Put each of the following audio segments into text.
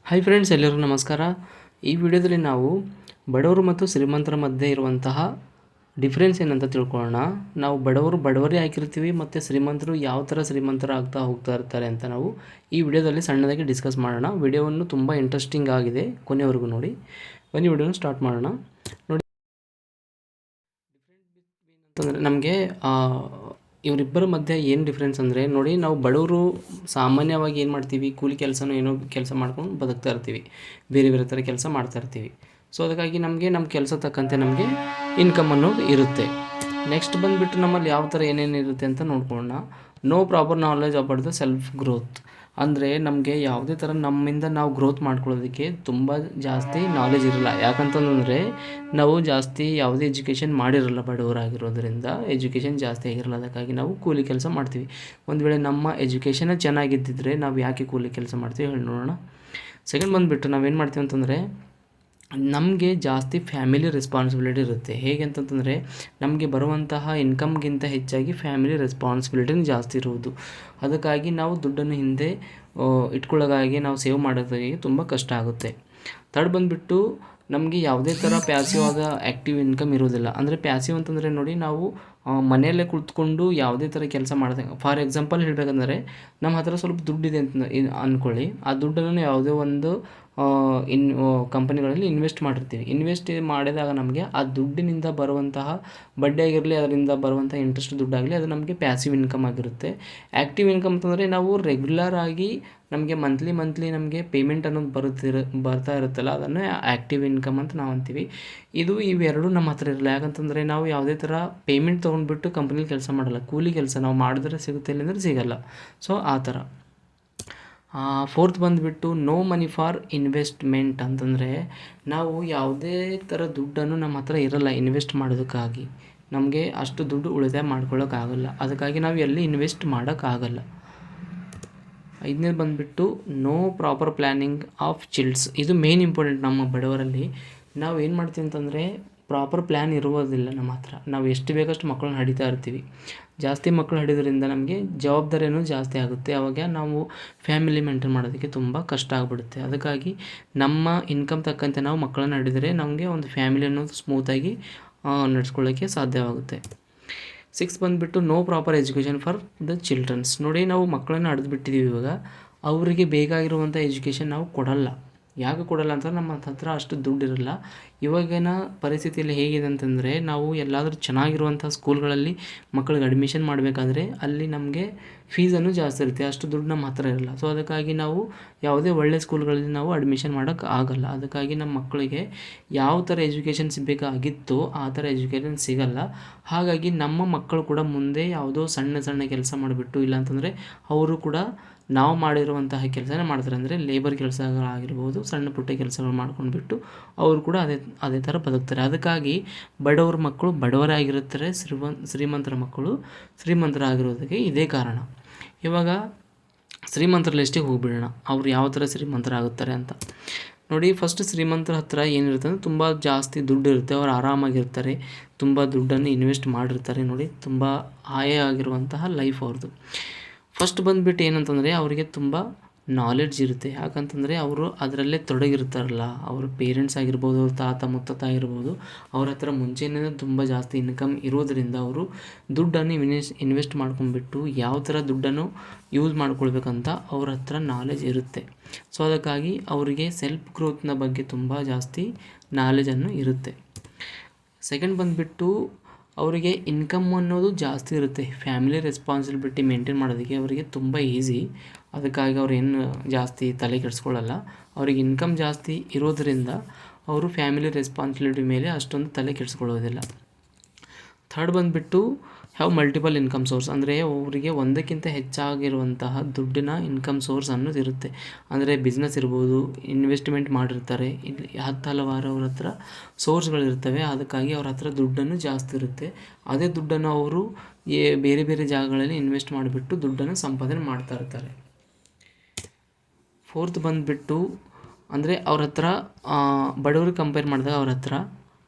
Hi friends, ಎಲ್ಲರಿಗೂ ನಮಸ್ಕಾರ. ಈ ವಿಡಿಯೋದಲ್ಲಿ ನಾವು ಬಡವರು ಮತ್ತು ಶ್ರೀಮಂತರ ಮಧ್ಯೆ ಇರುವಂತಹ ಡಿಫ್ರೆನ್ಸ್ ಏನಂತ ತಿಳ್ಕೊಳ್ಳೋಣ. ನಾವು ಬಡವರೇ ಆಗಿರ್ತೀವಿ ಮತ್ತು ಶ್ರೀಮಂತರು ಯಾವ ಥರ ಶ್ರೀಮಂತರು ಆಗ್ತಾ ಹೋಗ್ತಾ ಇರ್ತಾರೆ ಅಂತ ನಾವು ಈ ವಿಡಿಯೋದಲ್ಲಿ ಸಣ್ಣದಾಗಿ ಡಿಸ್ಕಸ್ ಮಾಡೋಣ. ವಿಡಿಯೋವನ್ನು ತುಂಬ ಇಂಟ್ರೆಸ್ಟಿಂಗ್ ಆಗಿದೆ, ಕೊನೆವರೆಗೂ ನೋಡಿ. ಬನ್ನಿ ವಿಡಿಯೋನ ಸ್ಟಾರ್ಟ್ ಮಾಡೋಣ. ನೋಡಿ, ಅಂತಂದರೆ ನಮಗೆ ಇವರಿಬ್ಬರ ಮಧ್ಯೆ ಏನು ಡಿಫ್ರೆನ್ಸ್ ಅಂದರೆ, ನೋಡಿ, ನಾವು ಬಡವರು ಸಾಮಾನ್ಯವಾಗಿ ಏನು ಮಾಡ್ತೀವಿ, ಕೂಲಿ ಕೆಲಸನೋ ಏನೋ ಕೆಲಸ ಮಾಡ್ಕೊಂಡು ಬದುಕ್ತಾ ಇರ್ತೀವಿ, ಬೇರೆ ಬೇರೆ ಥರ ಕೆಲಸ ಮಾಡ್ತಾ ಇರ್ತೀವಿ. ಸೊ ಅದಕ್ಕಾಗಿ ನಮ್ಮ ಕೆಲಸ ತಕ್ಕಂತೆ ನಮಗೆ ಇನ್ಕಮ್ ಅನ್ನೋದು ಇರುತ್ತೆ. ನೆಕ್ಸ್ಟ್ ಬಂದುಬಿಟ್ಟು ನಮ್ಮಲ್ಲಿ ಯಾವ ಥರ ಏನೇನು ಇರುತ್ತೆ ಅಂತ ನೋಡ್ಕೊಳ್ಳೋಣ. No proper knowledge about the self growth. ಅಂದರೆ ನಮಗೆ ಯಾವುದೇ ಥರ ನಮ್ಮಿಂದ ನಾವು ಗ್ರೋತ್ ಮಾಡ್ಕೊಳ್ಳೋದಕ್ಕೆ ತುಂಬ ಜಾಸ್ತಿ ನಾಲೆಜ್ ಇರಲ್ಲ. ಯಾಕಂತಂದರೆ ನಾವು ಜಾಸ್ತಿ ಯಾವುದೇ ಎಜುಕೇಷನ್ ಮಾಡಿರಲ್ಲ, ಬಡವರಾಗಿರೋದ್ರಿಂದ ಎಜುಕೇಷನ್ ಜಾಸ್ತಿ ಆಗಿರಲ್ಲ. ಅದಕ್ಕಾಗಿ ನಾವು ಕೂಲಿ ಕೆಲಸ ಮಾಡ್ತೀವಿ. ಒಂದು ವೇಳೆ ನಮ್ಮ ಎಜುಕೇಷನೇ ಚೆನ್ನಾಗಿದ್ದಿದ್ರೆ ನಾವು ಯಾಕೆ ಕೂಲಿ ಕೆಲಸ ಮಾಡ್ತೀವಿ ಹೇಳಿ ನೋಡೋಣ. ಸೆಕೆಂಡ್ ಬಂದುಬಿಟ್ಟು ನಾವೇನು ಮಾಡ್ತೀವಿ ಅಂತಂದರೆ, ನಮಗೆ ಜಾಸ್ತಿ ಫ್ಯಾಮಿಲಿ ರೆಸ್ಪಾನ್ಸಿಬಿಲಿಟಿ ಇರುತ್ತೆ. ಹೇಗೆ ಅಂತಂತಂದರೆ, ನಮಗೆ ಬರುವಂತಹ ಇನ್ಕಮ್ಗಿಂತ ಹೆಚ್ಚಾಗಿ ಫ್ಯಾಮಿಲಿ ರೆಸ್ಪಾನ್ಸಿಬಿಲಿಟಿನ ಜಾಸ್ತಿ ಇರುವುದು. ಅದಕ್ಕಾಗಿ ನಾವು ದುಡ್ಡನ್ನು ಹಿಂದೆ ಇಟ್ಕೊಳ್ಳೋದಾಗಿ ನಾವು ಸೇವ್ ಮಾಡೋದಾಗಿ ತುಂಬ ಕಷ್ಟ ಆಗುತ್ತೆ. ಥರ್ಡ್ ಬಂದುಬಿಟ್ಟು ನಮಗೆ ಯಾವುದೇ ಥರ ಪ್ಯಾಸಿವ್ ಆದ ಆ್ಯಕ್ಟಿವ್ ಇನ್ಕಮ್ ಇರೋದಿಲ್ಲ. ಅಂದರೆ ಪ್ಯಾಸಿವ್ ಅಂತಂದರೆ ನೋಡಿ, ನಾವು ಮನೆಯಲ್ಲೇ ಕುಳಿತುಕೊಂಡು ಯಾವುದೇ ಥರ ಕೆಲಸ ಮಾಡಿದಾಗ, ಫಾರ್ ಎಕ್ಸಾಂಪಲ್ ಹೇಳಬೇಕಂದ್ರೆ, ನಮ್ಮ ಹತ್ರ ಸ್ವಲ್ಪ ದುಡ್ಡಿದೆ ಅಂತ ಅಂದ್ಕೊಳ್ಳಿ. ಆ ದುಡ್ಡನ್ನು ಯಾವುದೇ ಒಂದು ಕಂಪನಿಗಳಲ್ಲಿ ಇನ್ವೆಸ್ಟ್ ಮಾಡಿರ್ತೀವಿ. ಇನ್ವೆಸ್ಟ್ ಮಾಡಿದಾಗ ನಮಗೆ ಆ ದುಡ್ಡಿನಿಂದ ಬರುವಂತಹ ಬಡ್ಡಿ ಆಗಿರಲಿ, ಅದರಿಂದ ಬರುವಂಥ ಇಂಟ್ರೆಸ್ಟ್ ದುಡ್ಡಾಗಲಿ, ಅದು ನಮಗೆ ಪ್ಯಾಸಿವ್ ಇನ್ಕಮ್ ಆಗಿರುತ್ತೆ. ಆ್ಯಕ್ಟಿವ್ ಇನ್ಕಮ್ ಅಂತಂದರೆ ನಾವು ರೆಗ್ಯುಲರ್ ಆಗಿ ನಮಗೆ ಮಂತ್ಲಿ ನಮಗೆ ಪೇಮೆಂಟ್ ಅನ್ನೋದು ಬರ್ತಾ ಇರುತ್ತಲ್ಲ, ಅದನ್ನು ಆ್ಯಕ್ಟಿವ್ ಇನ್ಕಮ್ ಅಂತ ನಾವು ಅಂತೀವಿ. ಇವೆರಡೂ ನಮ್ಮ ಹತ್ರ ಇರಲ್ಲ. ಯಾಕಂತಂದರೆ ನಾವು ಯಾವುದೇ ಥರ ಪೇಮೆಂಟ್ ತೊಗೊಂಡ್ಬಿಟ್ಟು ಕಂಪ್ನಿಲಿ ಕೆಲಸ ಮಾಡಲ್ಲ. ಕೂಲಿ ಕೆಲಸ ನಾವು ಮಾಡಿದ್ರೆ ಸಿಗುತ್ತೆ, ಇಲ್ಲಂದ್ರೆ ಸಿಗಲ್ಲ. ಸೊ ಆ ಥರ. ಫೋರ್ತ್ ಬಂದುಬಿಟ್ಟು ನೋ ಮನಿ ಫಾರ್ ಇನ್ವೆಸ್ಟ್ಮೆಂಟ್. ಅಂತಂದರೆ ನಾವು ಯಾವುದೇ ಥರ ದುಡ್ಡನ್ನು ನಮ್ಮ ಹತ್ರ ಇರಲ್ಲ ಇನ್ವೆಸ್ಟ್ ಮಾಡೋದಕ್ಕಾಗಿ. ನಮಗೆ ಅಷ್ಟು ದುಡ್ಡು ಉಳಿತಾಯ ಮಾಡ್ಕೊಳ್ಳೋಕ್ಕಾಗಲ್ಲ. ಅದಕ್ಕಾಗಿ ನಾವು ಎಲ್ಲಿ ಇನ್ವೆಸ್ಟ್ ಮಾಡೋಕ್ಕಾಗಲ್ಲ. ಐದನೇದು ಬಂದುಬಿಟ್ಟು ನೋ ಪ್ರಾಪರ್ ಪ್ಲ್ಯಾನಿಂಗ್ ಆಫ್ ಚಿಲ್ಡ್ಸ್. ಇದು ಮೇನ್ ಇಂಪಾರ್ಟೆಂಟ್. ನಮ್ಮ ಬಡವರಲ್ಲಿ ನಾವು ಏನು ಮಾಡ್ತೀವಿ ಅಂತಂದರೆ, ಪ್ರಾಪರ್ ಪ್ಲ್ಯಾನ್ ಇರುವುದಿಲ್ಲ ನಮ್ಮ ಹತ್ರ. ನಾವು ಎಷ್ಟು ಬೇಕಷ್ಟು ಮಕ್ಕಳನ್ನ ಹಡಿತಾ ಇರ್ತೀವಿ. ಜಾಸ್ತಿ ಮಕ್ಕಳು ಹಡಿಯೋದ್ರಿಂದ ನಮಗೆ ಜವಾಬ್ದಾರಿಯೂ ಜಾಸ್ತಿ ಆಗುತ್ತೆ. ಆವಾಗ ನಾವು ಫ್ಯಾಮಿಲಿ ಮೇಂಟೈನ್ ಮಾಡೋದಕ್ಕೆ ತುಂಬ ಕಷ್ಟ ಆಗಿಬಿಡುತ್ತೆ. ಅದಕ್ಕಾಗಿ ನಮ್ಮ ಇನ್ಕಮ್ ತಕ್ಕಂತೆ ನಾವು ಮಕ್ಕಳನ್ನು ಹಡಿದರೆ ನಮಗೆ ಒಂದು ಫ್ಯಾಮಿಲಿ ಅನ್ನೋದು ಸ್ಮೂತಾಗಿ ನಡೆಸ್ಕೊಳ್ಳೋಕ್ಕೆ ಸಾಧ್ಯವಾಗುತ್ತೆ. ಸಿಕ್ಸ್ ಬಂದುಬಿಟ್ಟು no proper education for the childrens. ನೋಡಿ, ನಾವು ಮಕ್ಕಳನ್ನು ಹಡಿದ್ಬಿಟ್ಟಿದ್ದೀವಿ. ಇವಾಗ ಅವರಿಗೆ ಬೇಕಾಗಿರುವಂಥ ಎಜುಕೇಷನ್ ನಾವು ಕೊಡಲ್ಲ. ಯಾಕೆ ಕೊಡಲ್ಲ ಅಂತ, ನಮ್ಮ ಹತ್ರ ಅಷ್ಟು ದುಡ್ಡಿರಲ್ಲ. ಇವಾಗಿನ ಪರಿಸ್ಥಿತಿಯಲ್ಲಿ ಹೇಗಿದೆ ಅಂತಂದರೆ, ನಾವು ಎಲ್ಲಾದರೂ ಚೆನ್ನಾಗಿರುವಂಥ ಸ್ಕೂಲ್ಗಳಲ್ಲಿ ಮಕ್ಕಳಿಗೆ ಅಡ್ಮಿಷನ್ ಮಾಡಬೇಕಾದ್ರೆ ಅಲ್ಲಿ ನಮಗೆ ಫೀಸನ್ನು ಜಾಸ್ತಿ ಇರುತ್ತೆ. ಅಷ್ಟು ದುಡ್ಡು ನಮ್ಮ ಹತ್ರ ಇರಲ್ಲ. ಸೊ ಅದಕ್ಕಾಗಿ ನಾವು ಯಾವುದೇ ಒಳ್ಳೆಯ ಸ್ಕೂಲ್ಗಳಲ್ಲಿ ನಾವು ಅಡ್ಮಿಷನ್ ಮಾಡೋಕ್ಕೆ ಆಗಲ್ಲ. ಅದಕ್ಕಾಗಿ ನಮ್ಮ ಮಕ್ಕಳಿಗೆ ಯಾವ ಥರ ಎಜುಕೇಷನ್ ಸಿಗಬೇಕಾಗಿತ್ತೋ ಆ ಥರ ಎಜುಕೇಷನ್ ಸಿಗಲ್ಲ. ಹಾಗಾಗಿ ನಮ್ಮ ಮಕ್ಕಳು ಕೂಡ ಮುಂದೆ ಯಾವುದೋ ಸಣ್ಣ ಕೆಲಸ ಮಾಡಿಬಿಟ್ಟು, ಇಲ್ಲಾಂತಂದರೆ ಅವರು ಕೂಡ ನಾವು ಮಾಡಿರುವಂತಹ ಕೆಲಸನೇ ಮಾಡ್ತಾರೆ. ಅಂದರೆ ಲೇಬರ್ ಕೆಲಸಗಳಾಗಿರ್ಬೋದು, ಸಣ್ಣ ಪುಟ್ಟ ಕೆಲಸಗಳು ಮಾಡ್ಕೊಂಡ್ಬಿಟ್ಟು ಅವರು ಕೂಡ ಅದೇ ಥರ ಬದುಕ್ತಾರೆ. ಅದಕ್ಕಾಗಿ ಬಡವ್ರ ಮಕ್ಕಳು ಬಡವರೇ ಆಗಿರುತ್ತಾರೆ, ಶ್ರೀಮಂತರ ಮಕ್ಕಳು ಶ್ರೀಮಂತರಾಗಿರೋದಕ್ಕೆ ಇದೇ ಕಾರಣ. ಇವಾಗ ಶ್ರೀಮಂತರ ಲಿಸ್ಟಿಗೆ ಹೋಗಿಬಿಡೋಣ, ಅವ್ರು ಯಾವ ಥರ ಶ್ರೀಮಂತರಾಗುತ್ತಾರೆ ಅಂತ. ನೋಡಿ, ಫಸ್ಟ್ ಶ್ರೀಮಂತರ ಹತ್ರ ಏನಿರುತ್ತೆ ಅಂದರೆ ತುಂಬ ಜಾಸ್ತಿ ದುಡ್ಡು ಇರುತ್ತೆ. ಅವ್ರು ಆರಾಮಾಗಿರ್ತಾರೆ, ತುಂಬ ದುಡ್ಡನ್ನು ಇನ್ವೆಸ್ಟ್ ಮಾಡಿರ್ತಾರೆ. ನೋಡಿ, ತುಂಬ ಆಗಿರುವಂತಹ ಲೈಫ್ ಅವ್ರದ್ದು. ಫಸ್ಟ್ ಬಂದುಬಿಟ್ಟು ಏನಂತಂದರೆ, ಅವರಿಗೆ ತುಂಬ ನಾಲೆಡ್ಜ್ ಇರುತ್ತೆ. ಯಾಕಂತಂದರೆ ಅವರು ಅದರಲ್ಲೇ ತೊಡಗಿರ್ತಾರಲ್ಲ. ಅವ್ರ ಪೇರೆಂಟ್ಸ್ ಆಗಿರ್ಬೋದು, ಅವ್ರ ತಾತ ಮುತ್ತಾತ ಆಗಿರ್ಬೋದು, ಅವ್ರ ಹತ್ರ ಮುಂಚೆನೇ ತುಂಬ ಜಾಸ್ತಿ ಇನ್ಕಮ್ ಇರೋದರಿಂದ ಅವರು ದುಡ್ಡನ್ನು ಇನ್ವೆಸ್ಟ್ ಮಾಡ್ಕೊಂಡ್ಬಿಟ್ಟು ಯಾವ ಥರ ದುಡ್ಡನ್ನು ಯೂಸ್ ಮಾಡ್ಕೊಳ್ಬೇಕಂತ ಅವ್ರ ಹತ್ರ ನಾಲೆಜ್ ಇರುತ್ತೆ. ಸೊ ಅದಕ್ಕಾಗಿ ಅವರಿಗೆ ಸೆಲ್ಫ್ ಗ್ರೋತ್ನ ಬಗ್ಗೆ ತುಂಬ ಜಾಸ್ತಿ ನಾಲೆಜನ್ನು ಇರುತ್ತೆ. ಸೆಕೆಂಡ್ ಬಂದುಬಿಟ್ಟು ಅವರಿಗೆ ಇನ್ಕಮ್ ಅನ್ನೋದು ಜಾಸ್ತಿ ಇರುತ್ತೆ. ಫ್ಯಾಮಿಲಿ ರೆಸ್ಪಾನ್ಸಿಬಿಲಿಟಿ ಮೇಂಟೈನ್ ಮಾಡೋದಕ್ಕೆ ಅವರಿಗೆ ತುಂಬ ಈಸಿ. ಅದಕ್ಕಾಗಿ ಅವ್ರು ಏನು ಜಾಸ್ತಿ ತಲೆ ಕೆಡಿಸ್ಕೊಳ್ಳಲ್ಲ. ಅವ್ರಿಗೆ ಇನ್ಕಮ್ ಜಾಸ್ತಿ ಇರೋದರಿಂದ ಅವರು ಫ್ಯಾಮಿಲಿ ರೆಸ್ಪಾನ್ಸಿಬಿಲಿಟಿ ಮೇಲೆ ಅಷ್ಟೊಂದು ತಲೆ ಕೆಡಿಸ್ಕೊಳ್ಳೋದಿಲ್ಲ. ಥರ್ಡ್ ಬಂದುಬಿಟ್ಟು ಹ್ಯಾವ್ ಮಲ್ಟಿಪಲ್ ಇನ್ಕಮ್ ಸೋರ್ಸ್. ಅಂದರೆ ಅವರಿಗೆ ಒಂದಕ್ಕಿಂತ ಹೆಚ್ಚಾಗಿರುವಂತಹ ದುಡ್ಡಿನ ಇನ್ಕಮ್ ಸೋರ್ಸ್ ಅನ್ನೋದು ಇರುತ್ತೆ. ಅಂದರೆ ಬಿಸ್ನೆಸ್ ಇರ್ಬೋದು, ಇನ್ವೆಸ್ಟ್ಮೆಂಟ್ ಮಾಡಿರ್ತಾರೆ, ಇಲ್ಲಿ ಹಲವಾರು ಅವ್ರ ಹತ್ರ ಸೋರ್ಸ್ಗಳಿರ್ತವೆ. ಅದಕ್ಕಾಗಿ ಅವ್ರ ಹತ್ರ ದುಡ್ಡನ್ನು ಜಾಸ್ತಿ ಇರುತ್ತೆ. ಅದೇ ದುಡ್ಡನ್ನು ಅವರು ಬೇರೆ ಬೇರೆ ಜಾಗಗಳಲ್ಲಿ ಇನ್ವೆಸ್ಟ್ ಮಾಡಿಬಿಟ್ಟು ದುಡ್ಡನ್ನು ಸಂಪಾದನೆ ಮಾಡ್ತಾ ಇರ್ತಾರೆ. ಫೋರ್ತ್ ಬಂದುಬಿಟ್ಟು ಅಂದರೆ ಅವ್ರ ಹತ್ರ ಬಡವ್ರಿಗೆ ಕಂಪೇರ್ ಮಾಡಿದಾಗ ಅವ್ರ ಹತ್ರ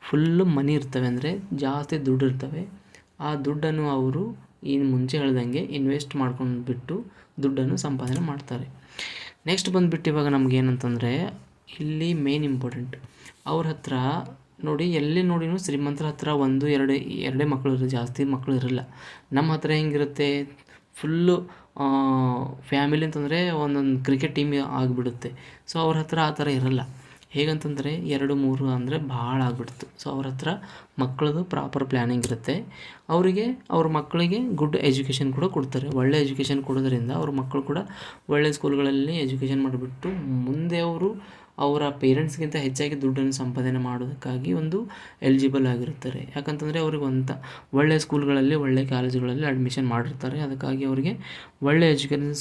ಫುಲ್ಲು ಮನಿ ಇರ್ತವೆ. ಅಂದರೆ ಜಾಸ್ತಿ ದುಡ್ಡು ಇರ್ತವೆ. ಆ ದುಡ್ಡನ್ನು ಅವರು ಮುಂಚೆ ಹೇಳ್ದಂಗೆ ಇನ್ವೆಸ್ಟ್ ಮಾಡ್ಕೊಂಡ್ಬಿಟ್ಟು ದುಡ್ಡನ್ನು ಸಂಪಾದನೆ ಮಾಡ್ತಾರೆ. ನೆಕ್ಸ್ಟ್ ಬಂದುಬಿಟ್ಟು ಇವಾಗ ನಮ್ಗೆ ಏನಂತಂದರೆ ಇಲ್ಲಿ ಮೇನ್ ಇಂಪಾರ್ಟೆಂಟ್ ಅವ್ರ ಹತ್ರ ನೋಡಿ, ಎಲ್ಲಿ ನೋಡಿನೂ ಶ್ರೀಮಂತರ ಹತ್ರ ಎರಡೇ ಮಕ್ಕಳು ಇರೋದು, ಜಾಸ್ತಿ ಮಕ್ಕಳು ಇರಲ್ಲ. ನಮ್ಮ ಹತ್ರ ಹೆಂಗಿರುತ್ತೆ, ಫುಲ್ಲು ಫ್ಯಾಮಿಲಿ ಅಂತಂದರೆ ಒಂದೊಂದು ಕ್ರಿಕೆಟ್ ಟೀಮ್ ಆಗಿಬಿಡುತ್ತೆ. ಸೊ ಅವ್ರ ಹತ್ರ ಆ ಥರ ಇರಲ್ಲ. ಹೇಗಂತಂದರೆ 2, 3 ಅಂದರೆ ಭಾಳ ಆಗಿಬಿಡ್ತು. ಸೊ ಅವ್ರ ಹತ್ರ ಮಕ್ಕಳದು ಪ್ರಾಪರ್ ಪ್ಲ್ಯಾನಿಂಗ್ ಇರುತ್ತೆ. ಅವ್ರ ಮಕ್ಕಳಿಗೆ ಗುಡ್ ಎಜುಕೇಷನ್ ಕೂಡ ಕೊಡ್ತಾರೆ. ಒಳ್ಳೆ ಎಜುಕೇಷನ್ ಕೊಡೋದ್ರಿಂದ ಅವ್ರ ಮಕ್ಕಳು ಕೂಡ ಒಳ್ಳೆ ಸ್ಕೂಲ್ಗಳಲ್ಲಿ ಎಜುಕೇಷನ್ ಮಾಡಿಬಿಟ್ಟು ಮುಂದೆ ಅವರ ಪೇರೆಂಟ್ಸ್ಗಿಂತ ಹೆಚ್ಚಾಗಿ ದುಡ್ಡನ್ನು ಸಂಪಾದನೆ ಮಾಡೋದಕ್ಕಾಗಿ ಒಂದು ಎಲಿಜಿಬಲ್ ಆಗಿರ್ತಾರೆ. ಯಾಕಂತಂದರೆ ಅವ್ರಿಗೆ ಒಳ್ಳೆಯ ಸ್ಕೂಲ್ಗಳಲ್ಲಿ, ಒಳ್ಳೆಯ ಕಾಲೇಜುಗಳಲ್ಲಿ ಅಡ್ಮಿಷನ್ ಮಾಡಿರ್ತಾರೆ. ಅದಕ್ಕಾಗಿ ಅವರಿಗೆ ಒಳ್ಳೆಯ ಎಜುಕೇಷನ್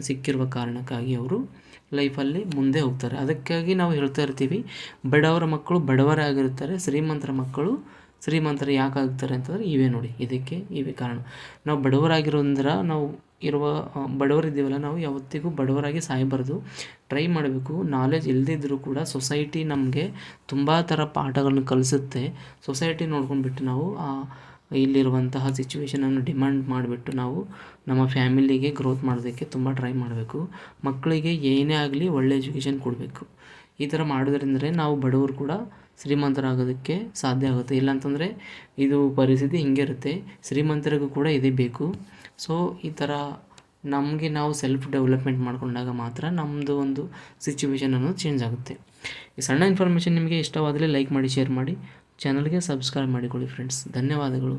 ಸಿಕ್ಕಿರುವ ಕಾರಣಕ್ಕಾಗಿ ಅವರು ಲೈಫಲ್ಲಿ ಮುಂದೆ ಹೋಗ್ತಾರೆ. ಅದಕ್ಕಾಗಿ ನಾವು ಹೇಳ್ತಾ ಇರ್ತೀವಿ, ಬಡವರ ಮಕ್ಕಳು ಬಡವರೇ ಆಗಿರ್ತಾರೆ, ಶ್ರೀಮಂತರ ಮಕ್ಕಳು ಶ್ರೀಮಂತರು ಯಾಕೆ ಆಗ್ತಾರೆ ಅಂತಂದರೆ ಇವೇ ಕಾರಣ. ನಾವು ಬಡವರಾಗಿರೋದ್ರ ನಾವು ಬಡವರಿದ್ದೀವಲ್ಲ, ನಾವು ಯಾವತ್ತಿಗೂ ಬಡವರಾಗಿ ಸಾಯಬಾರ್ದು. ಟ್ರೈ ಮಾಡಬೇಕು. ನಾಲೆಜ್ ಇಲ್ಲದಿದ್ದರೂ ಕೂಡ ಸೊಸೈಟಿ ನಮಗೆ ತುಂಬ ಥರ ಪಾಠಗಳನ್ನು ಕಲಿಸುತ್ತೆ. ಸೊಸೈಟಿ ನೋಡ್ಕೊಂಡ್ಬಿಟ್ಟು ನಾವು ಇಲ್ಲಿರುವಂತಹ ಸಿಚುವೇಷನನ್ನು ಡಿಮ್ಯಾಂಡ್ ಮಾಡಿಬಿಟ್ಟು ನಾವು ನಮ್ಮ ಫ್ಯಾಮಿಲಿಗೆ ಗ್ರೋತ್ ಮಾಡೋದಕ್ಕೆ ತುಂಬ ಟ್ರೈ ಮಾಡಬೇಕು. ಮಕ್ಕಳಿಗೆ ಏನೇ ಆಗಲಿ ಒಳ್ಳೆ ಎಜುಕೇಷನ್ ಕೊಡಬೇಕು. ಈ ಥರ ಮಾಡೋದ್ರಿಂದ ನಾವು ಬಡವರು ಕೂಡ ಶ್ರೀಮಂತರಾಗೋದಕ್ಕೆ ಸಾಧ್ಯ ಆಗುತ್ತೆ. ಇಲ್ಲಾಂತಂದರೆ ಇದು ಪರಿಸ್ಥಿತಿ ಹಿಂಗೆ ಇರುತ್ತೆ. ಶ್ರೀಮಂತರಿಗೂ ಕೂಡ ಇದೇ ಬೇಕು. ಸೊ ಈ ಥರ ನಮಗೆ ನಾವು ಸೆಲ್ಫ್ ಡೆವಲಪ್ಮೆಂಟ್ ಮಾಡಿಕೊಂಡಾಗ ಮಾತ್ರ ನಮ್ಮದು ಒಂದು ಸಿಚುವೇಷನ್ ಅನ್ನೋದು ಚೇಂಜ್ ಆಗುತ್ತೆ. ಈ ಸಣ್ಣ ಇನ್ಫಾರ್ಮೇಷನ್ ನಿಮಗೆ ಇಷ್ಟವಾದರೆ ಲೈಕ್ ಮಾಡಿ, ಶೇರ್ ಮಾಡಿ, ಚಾನಲ್ಗೆ ಸಬ್ಸ್ಕ್ರೈಬ್ ಮಾಡಿಕೊಳ್ಳಿ ಫ್ರೆಂಡ್ಸ್. ಧನ್ಯವಾದಗಳು.